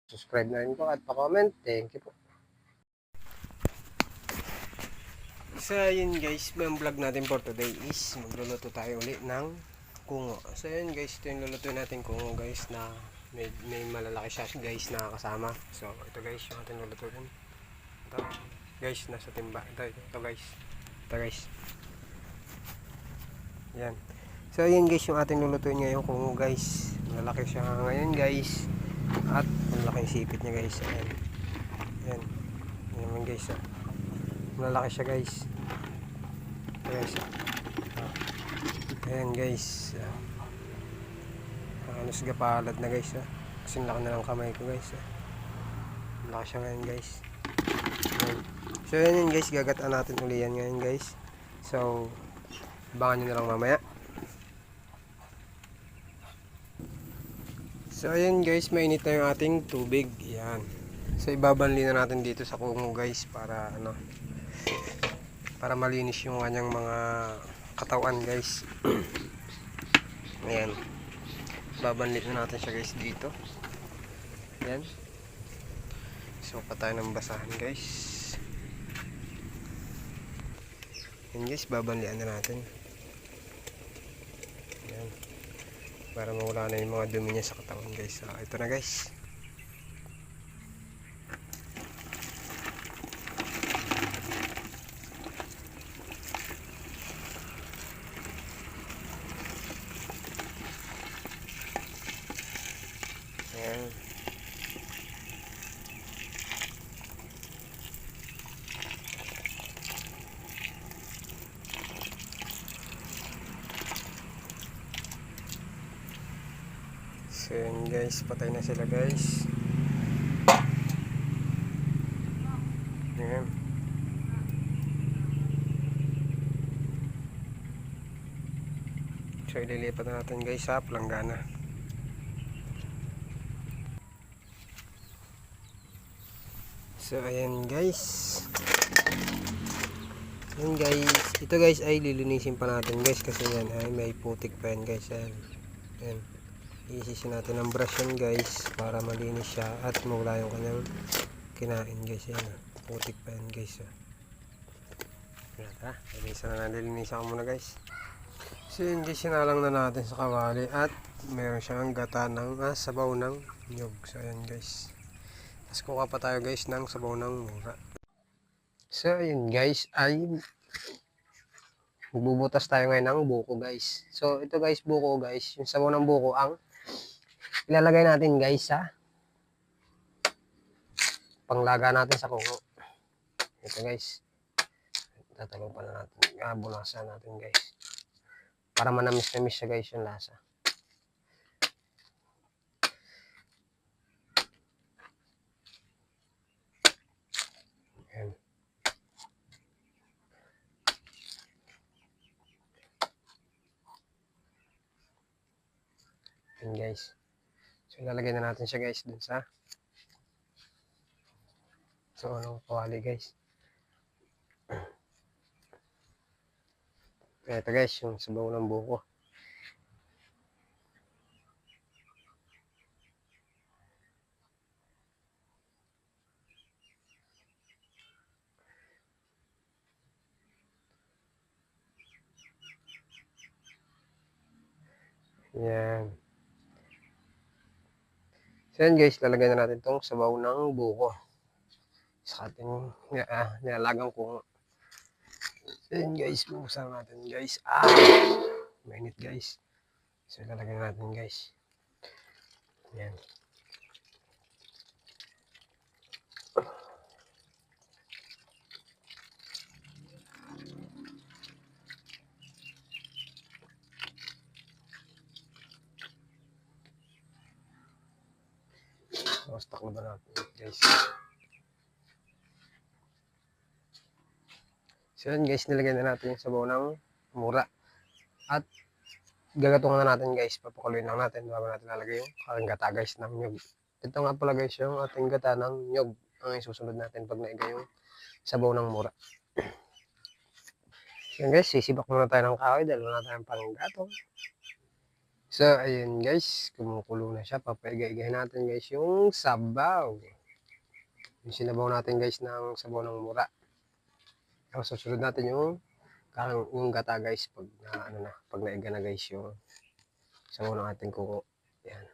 Subscribe na rin po at pa-comment. Thank you po. So yun guys, yung vlog natin for today is magluluto tayo ulit ng kungo. So yun guys, ito yung luluto natin kungo guys na may malalaki siya guys na kasama. So ito guys, yung ating lulutuin. Ito guys, nasa timba. Ito guys. Ito guys. Yan. So yun guys, yung ating lulutuin ngayon kungo guys. Malalaki siya ngayon guys. At malaking sipit niya guys. Ayan. Yan. Yan naman guys. Malalaki siya guys. Ito guys. Ayan guys. Halos gapalad na guys. Kasing laki na ng kamay ko guys. Malaki siya ngayon guys. Ayan. So yun guys, gagataan natin uli yan ngayon guys. So abangan nyo na lang mamaya. So ayan guys, mainit na yung ating tubig. Yan. So ibabanli na natin dito sa kungo guys para para malinis yung kanyang mga katawan guys. Ayan. Babanli na natin siya guys dito. Ayan. So pa tayo ng basahan guys. Ayan guys, babanlian na natin. Ayan. Para mawala na yung mga dumi niya sa katawan guys. Ito na guys. Ayan. So yun guys, patay na sila guys. Ayan. So ililipat na natin guys sa planggana. So ayan guys. Ayan guys, ito guys ay lilinisin pa natin guys kasi yan ay may putik pa yan guys. Ayan. Ayan. Iisisin natin ang brush yan guys para malinis siya at mawala yung kanyang kinain guys. Ayan, putik pa yan guys. Nilinisan ko muna guys. So yun guys, sinalang na natin sa kawali at meron siyang gata ng sabaw ng nyog. So ayan guys, tapos kuha pa tayo guys ng sabaw ng mura. So ayun guys, ay magbubutas tayo ngayon ng buko guys. So ito guys, buko guys, yung sabaw ng buko ang ilalagay natin guys sa panglaga natin sa kuko. Ito guys, tatalong pa na natin, bunasan natin guys para manamis-namis siya guys yung lasa. Ayan. Ayan guys, so ilalagay na natin siya guys dun sa anong kawali guys. Ito guys, yung sabaw ng buko. Yan. So yan guys, lalagay na natin tong sabaw ng buko sa ating nilalagang kuko. So yan guys, bubuksan natin guys. Mainit guys. So lalagay natin guys. Yan. So stock na ba natin guys. So yan guys, nilagay na natin yung sabaw ng mura. At gagatungan na natin guys, papakuloyin lang natin bago natin lalagay yung ating gata guys ng nyog. Ito nga pala guys yung ating gata ng nyog ang isusunod natin pag naigay yung sabaw ng mura. So yan guys, sisibak muna tayo ng kahoy dahil wala tayong panggatong. So, ayun guys, kumukulo na siya. Papaiga-igahin natin guys yung sabaw. Yung sinabaw natin guys ng sabaw ng mura. Tapos susunod natin yung gata guys pag pag naiga na guys yung sabaw ng ating kuko. Yan.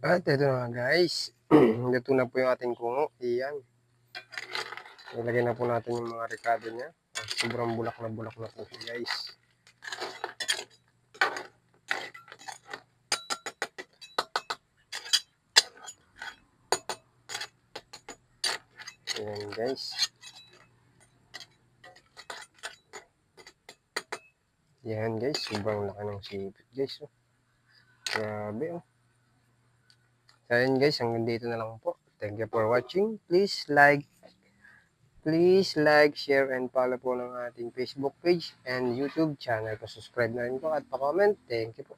At ito na guys. Luto na po yung ating kungo. Iyan. Ilagay na po natin yung mga ricado niya. Sobrang bulak na po guys. Ayan guys. Yan guys. Sobrang laki ng sipit guys. Oh. Grabe oh. So ayan guys. Hanggang dito na lang po. Thank you for watching. Please like, share, and follow po ng ating Facebook page and YouTube channel. Pa-subscribe na rin po at pa-comment. Thank you po.